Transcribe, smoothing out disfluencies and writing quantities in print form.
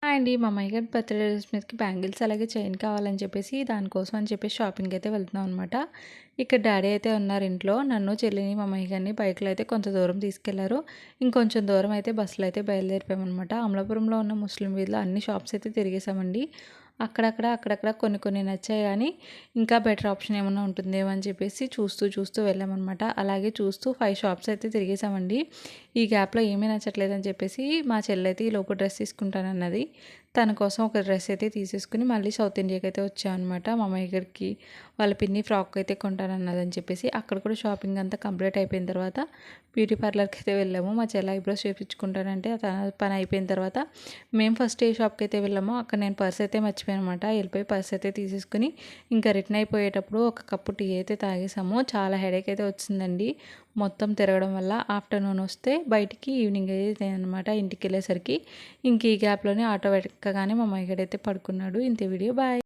Hi అండి. మా అమ్మాయి గారి బర్త్‌డే డ్రెస్ మీదకి బ్యాంగిల్స్ అలాగే చైన్ కావాలని చెప్పేసి దానికోసం అని చెప్పేసి షాపింగ్‌కి అయితే వెళ్తున్నాం అనమాట. ఇక్కడ డ్యాడీ అయితే ఉన్నారు ఇంట్లో. నన్ను, చెల్లిని, మా అమ్మాయి గారిని బైక్‌లో అయితే కొంత దూరం తీసుకెళ్లారు. ఇంకొంచెం దూరం అయితే బస్సులో అయితే బయలుదేరిపోయామనమాట. అమలాపురంలో ఉన్న ముస్లిం వీధిలో అన్ని షాప్స్ అయితే తిరిగేసామండి. అక్కడక్కడ కొన్ని కొన్ని నచ్చాయి గానీ, ఇంకా బెటర్ ఆప్షన్ ఏమన్నా ఉంటుందేమో అని చెప్పేసి చూస్తూ వెళ్ళామనమాట. అలాగే చూస్తూ 5 షాప్స్ అయితే తిరిగేసామండి. ఈ గ్యాప్‌లో ఏమీ నచ్చట్లేదని చెప్పేసి మా చెల్లయితే ఈలోపు డ్రెస్ తీసుకుంటానన్నది. తన కోసం ఒక డ్రెస్ అయితే తీసేసుకొని మళ్ళీ సౌత్ ఇండియాకి అయితే వచ్చామనమాట. మా మామయ్య గారికి వాళ్ళ పిన్ని ఫ్రాక్ అయితే కొంటానన్నదని చెప్పేసి అక్కడ కూడా షాపింగ్ అంతా కంప్లీట్ అయిపోయిన తర్వాత బ్యూటీ పార్లర్‌కి అయితే వెళ్ళాము. మా చెల్లి ఐబ్రోస్ చేపించుకుంటానంటే తన పని అయిపోయిన తర్వాత మేము ఫస్ట్ ఏ షాప్‌కి అయితే వెళ్ళామో అక్కడ నేను పర్స్ అయితే మర్చిపోయాను అనమాట. వెళ్ళిపోయి పర్స్ అయితే తీసేసుకొని ఇంకా రిటర్న్ అయిపోయేటప్పుడు ఒక కప్పు టీ అయితే తాగేసాము. చాలా హెడేక్ అయితే వచ్చిందండి. మొత్తం తిరగడం వల్ల ఆఫ్టర్‌నూన్ వస్తే బయటికి ఈవినింగ్ అయ్యేదనమాట ఇంటికెళ్ళేసరికి. ఇంక ఈ గ్యాప్‌లోనే ఆటో ఎక్కగానే మా మగడైతే పడుకున్నాడు. ఇంతే వీడియో బాయ్.